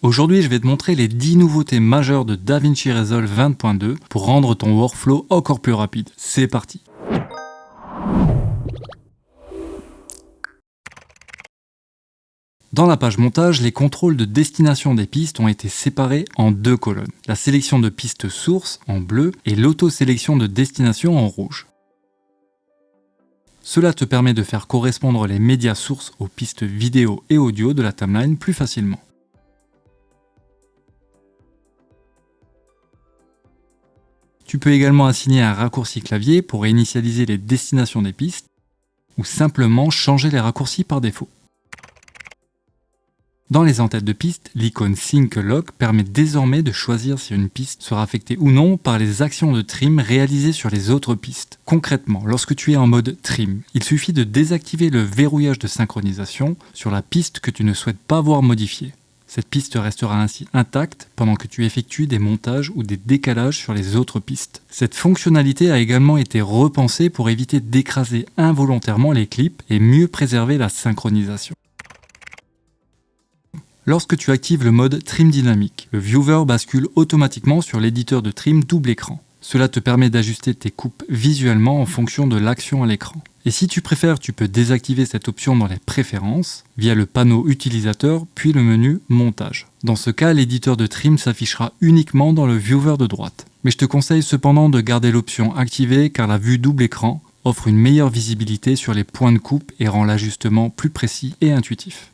Aujourd'hui, je vais te montrer les 10 nouveautés majeures de DaVinci Resolve 20.2 pour rendre ton workflow encore plus rapide. C'est parti! Dans la page montage, les contrôles de destination des pistes ont été séparés en deux colonnes. La sélection de pistes source en bleu et l'auto-sélection de destination en rouge. Cela te permet de faire correspondre les médias sources aux pistes vidéo et audio de la timeline plus facilement. Tu peux également assigner un raccourci clavier pour initialiser les destinations des pistes ou simplement changer les raccourcis par défaut. Dans les en-têtes de piste, l'icône Sync Lock permet désormais de choisir si une piste sera affectée ou non par les actions de trim réalisées sur les autres pistes. Concrètement, lorsque tu es en mode trim, il suffit de désactiver le verrouillage de synchronisation sur la piste que tu ne souhaites pas voir modifiée. Cette piste restera ainsi intacte pendant que tu effectues des montages ou des décalages sur les autres pistes. Cette fonctionnalité a également été repensée pour éviter d'écraser involontairement les clips et mieux préserver la synchronisation. Lorsque tu actives le mode trim dynamique, le viewer bascule automatiquement sur l'éditeur de trim double écran. Cela te permet d'ajuster tes coupes visuellement en fonction de l'action à l'écran. Et si tu préfères, tu peux désactiver cette option dans les préférences via le panneau utilisateur puis le menu montage. Dans ce cas, l'éditeur de trim s'affichera uniquement dans le viewer de droite. Mais je te conseille cependant de garder l'option activée car la vue double écran offre une meilleure visibilité sur les points de coupe et rend l'ajustement plus précis et intuitif.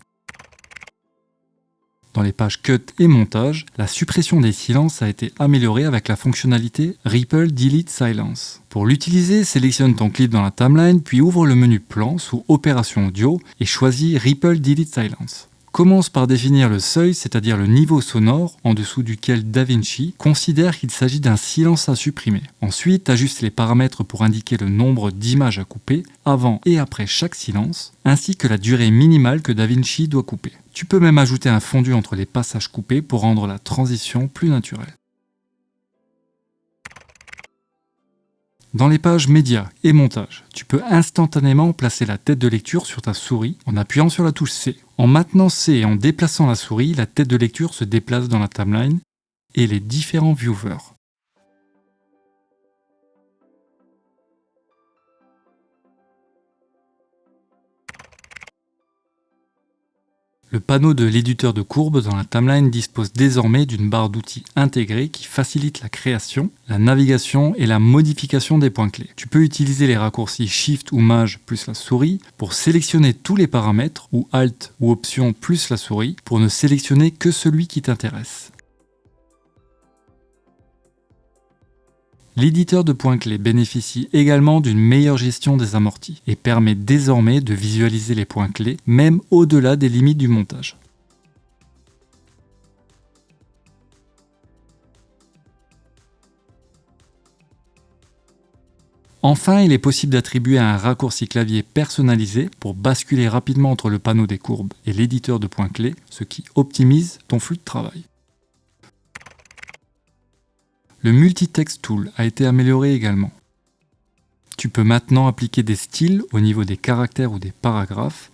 Dans les pages Cut et Montage, la suppression des silences a été améliorée avec la fonctionnalité Ripple Delete Silence. Pour l'utiliser, sélectionne ton clip dans la timeline, puis ouvre le menu Plan sous Opération Audio et choisis Ripple Delete Silence. Commence par définir le seuil, c'est-à-dire le niveau sonore en dessous duquel DaVinci considère qu'il s'agit d'un silence à supprimer. Ensuite, ajuste les paramètres pour indiquer le nombre d'images à couper avant et après chaque silence, ainsi que la durée minimale que DaVinci doit couper. Tu peux même ajouter un fondu entre les passages coupés pour rendre la transition plus naturelle. Dans les pages Médias et Montage, tu peux instantanément placer la tête de lecture sur ta souris en appuyant sur la touche C. En maintenant C et en déplaçant la souris, la tête de lecture se déplace dans la timeline et les différents viewers. Le panneau de l'éditeur de courbes dans la timeline dispose désormais d'une barre d'outils intégrée qui facilite la création, la navigation et la modification des points clés. Tu peux utiliser les raccourcis Shift ou Maj plus la souris pour sélectionner tous les paramètres ou Alt ou Option plus la souris pour ne sélectionner que celui qui t'intéresse. L'éditeur de points clés bénéficie également d'une meilleure gestion des amortis et permet désormais de visualiser les points clés même au-delà des limites du montage. Enfin, il est possible d'attribuer un raccourci clavier personnalisé pour basculer rapidement entre le panneau des courbes et l'éditeur de points clés, ce qui optimise ton flux de travail. Le Multitext Tool a été amélioré également. Tu peux maintenant appliquer des styles au niveau des caractères ou des paragraphes.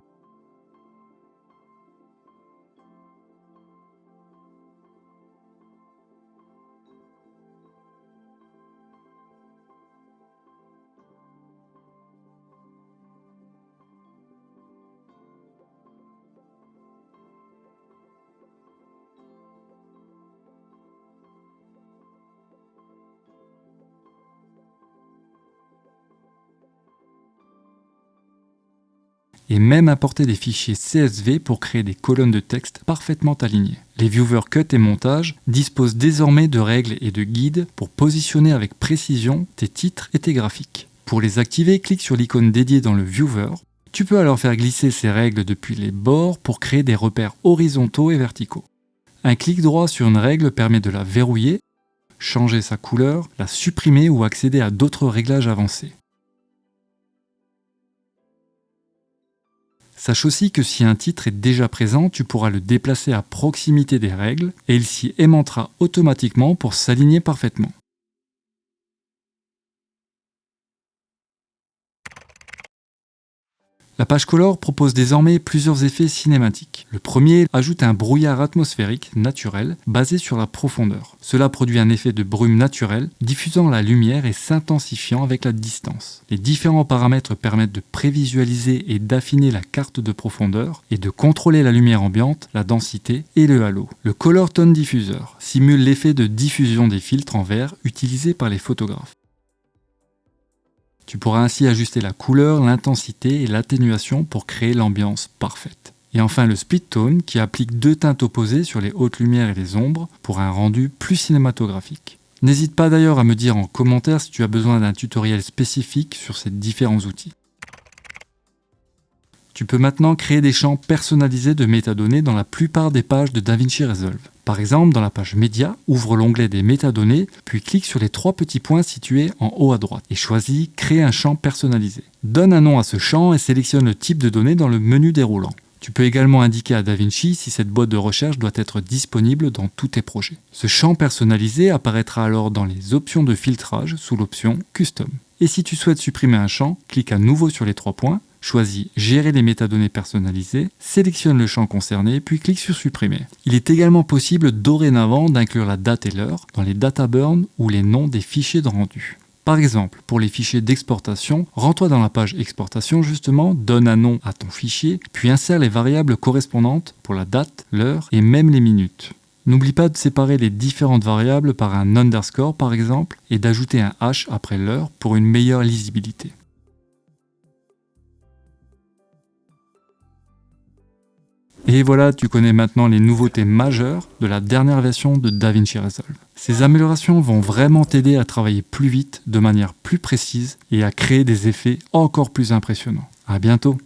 Et même apporter des fichiers CSV pour créer des colonnes de texte parfaitement alignées. Les viewers Cut et Montage disposent désormais de règles et de guides pour positionner avec précision tes titres et tes graphiques. Pour les activer, clique sur l'icône dédiée dans le viewer. Tu peux alors faire glisser ces règles depuis les bords pour créer des repères horizontaux et verticaux. Un clic droit sur une règle permet de la verrouiller, changer sa couleur, la supprimer ou accéder à d'autres réglages avancés. Sache aussi que si un titre est déjà présent, tu pourras le déplacer à proximité des règles et il s'y aimantera automatiquement pour s'aligner parfaitement. La page Color propose désormais plusieurs effets cinématiques. Le premier ajoute un brouillard atmosphérique naturel basé sur la profondeur. Cela produit un effet de brume naturelle, diffusant la lumière et s'intensifiant avec la distance. Les différents paramètres permettent de prévisualiser et d'affiner la carte de profondeur et de contrôler la lumière ambiante, la densité et le halo. Le Color Tone Diffuser simule l'effet de diffusion des filtres en verre utilisés par les photographes. Tu pourras ainsi ajuster la couleur, l'intensité et l'atténuation pour créer l'ambiance parfaite. Et enfin le Split Tone qui applique 2 teintes opposées sur les hautes lumières et les ombres pour un rendu plus cinématographique. N'hésite pas d'ailleurs à me dire en commentaire si tu as besoin d'un tutoriel spécifique sur ces différents outils. Tu peux maintenant créer des champs personnalisés de métadonnées dans la plupart des pages de DaVinci Resolve. Par exemple, dans la page Média, ouvre l'onglet des métadonnées, puis clique sur les 3 petits points situés en haut à droite et choisis « Créer un champ personnalisé ». Donne un nom à ce champ et sélectionne le type de données dans le menu déroulant. Tu peux également indiquer à DaVinci si cette boîte de recherche doit être disponible dans tous tes projets. Ce champ personnalisé apparaîtra alors dans les options de filtrage sous l'option « Custom ». Et si tu souhaites supprimer un champ, clique à nouveau sur les 3 points, choisis Gérer les métadonnées personnalisées, sélectionne le champ concerné, puis clique sur Supprimer. Il est également possible dorénavant d'inclure la date et l'heure dans les data burns ou les noms des fichiers de rendu. Par exemple, pour les fichiers d'exportation, rends-toi dans la page Exportation justement, donne un nom à ton fichier, puis insère les variables correspondantes pour la date, l'heure et même les minutes. N'oublie pas de séparer les différentes variables par un underscore par exemple et d'ajouter un H après l'heure pour une meilleure lisibilité. Et voilà, tu connais maintenant les nouveautés majeures de la dernière version de DaVinci Resolve. Ces améliorations vont vraiment t'aider à travailler plus vite, de manière plus précise et à créer des effets encore plus impressionnants. À bientôt!